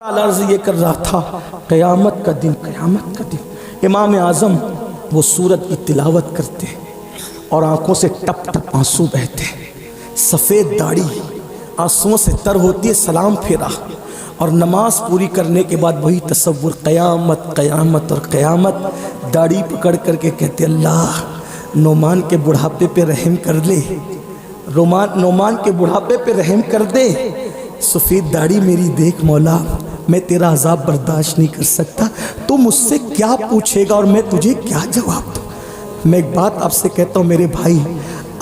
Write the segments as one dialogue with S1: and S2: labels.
S1: عرض یہ کر رہا تھا قیامت کا دن، قیامت کا دن امام اعظم وہ سورت کی تلاوت کرتے اور آنکھوں سے ٹپ ٹپ آنسو بہتے، سفید داڑھی آنسوؤں سے تر ہوتی ہے، سلام پھیرا اور نماز پوری کرنے کے بعد وہی تصور قیامت قیامت اور قیامت، داڑھی پکڑ کر کے کہتے اللہ نعمان کے بڑھاپے پہ رحم کر لے، نعمان کے بڑھاپے پہ رحم کر دے، سفید داڑھی میری دیکھ مولا، میں تیرا عذاب برداشت نہیں کر سکتا، تو مجھ سے کیا پوچھے گا اور میں تجھے کیا جواب دوں۔ میں ایک بات آپ سے کہتا ہوں میرے بھائی،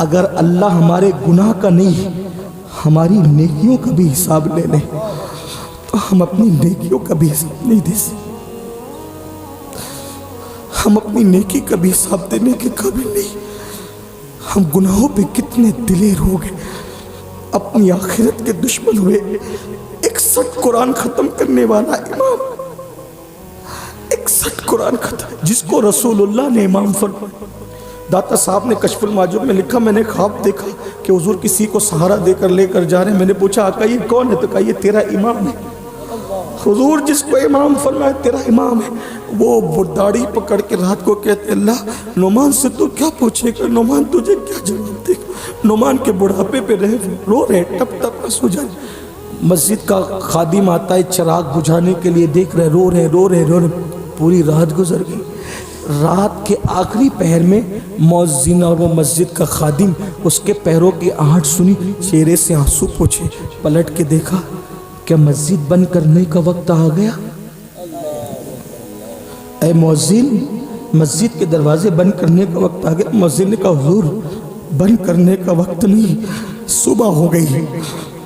S1: اگر اللہ ہمارے گناہ کا نہیں ہماری نیکیوں کا بھی حساب لے لیں تو ہم اپنی نیکیوں کا بھی حساب نہیں دے سکتے، ہم اپنی نیکی کا بھی حساب دینے کے قابل نہیں۔ ہم گناہوں پہ کتنے دلیر ہو گئے، اپنی آخرت کے دشمن ہوئے۔ 61 قرآن ختم کرنے والا امام، 61 قرآن ختم، جس کو رسول اللہ نے امام فرمایا۔ داتا صاحب نے کشف المعجب میں لکھا، میں نے خواب دیکھا کہ حضور کسی کو سہارا دے کر لے کر جا رہے ہیں، میں نے پوچھا آقا یہ کون ہے؟ تو کہا یہ تیرا امام ہے۔ حضور جس کو امام فرمایا تیرا امام ہے، وہ داڑھی پکڑ کے رات کو کہتے اللہ نعمان سے تو کیا پوچھے گا، نعمان تجھے کیا جواب دے گا، نعمان کے بڑھاپے پہ رو رہے ٹپ ٹپ آنسو جا رہے۔ مسجد کا خادم آتا ہے چراغ بجھانے کے لیے، دیکھ رہے رو رہے، پوری رات گزر گئی۔ رات کے آخری پہر میں مؤذن اور وہ مسجد کا خادم اس کے پیروں کی آہٹ سنی، چہرے سے آنسو پوچھے، پلٹ کے دیکھا کیا مسجد بند کرنے کا وقت آ گیا؟ اے مؤذن مسجد کے دروازے بند کرنے کا وقت آ گیا۔ مؤذن نے کہا حضور بند کرنے کا وقت نہیں، صبح ہو گئی،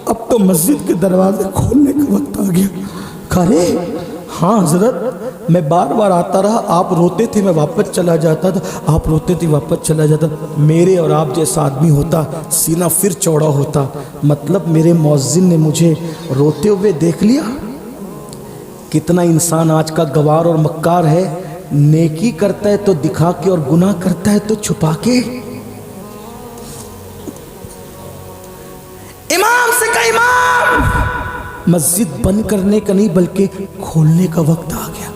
S1: اب تو مسجد کے دروازے کھولنے کا وقت آ گیا۔ کہا رے ہاں حضرت میں بار بار آتا رہا، آپ روتے تھے میں واپس چلا جاتا تھا، آپ روتے تھے واپس چلا جاتا، میرے اور آپ جیسا آدمی ہوتا سینہ پھر چوڑا ہوتا، مطلب میرے مؤذن نے مجھے روتے ہوئے دیکھ لیا۔ کتنا انسان آج کا گوار اور مکار ہے، نیکی کرتا ہے تو دکھا کے اور گناہ کرتا ہے تو چھپا کے۔ امام سے کہا امام مسجد بند کرنے کا نہیں بلکہ کھولنے کا وقت آ گیا۔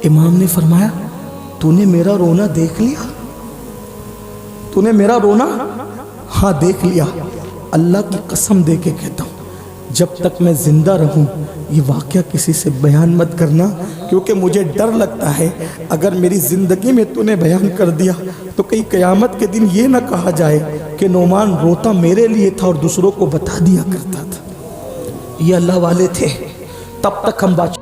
S1: امام نے فرمایا تو نے میرا رونا دیکھ لیا؟ تو نے میرا رونا؟ ہاں دیکھ لیا۔ اللہ کی قسم دے کے کہتا ہوں جب تک میں زندہ رہوں یہ واقعہ کسی سے بیان مت کرنا، کیونکہ مجھے ڈر لگتا ہے اگر میری زندگی میں تو نے بیان کر دیا تو کئی قیامت کے دن یہ نہ کہا جائے کہ نعمان روتا میرے لیے تھا اور دوسروں کو بتا دیا کرتا تھا۔ یہ اللہ والے تھے، تب تک ہم بات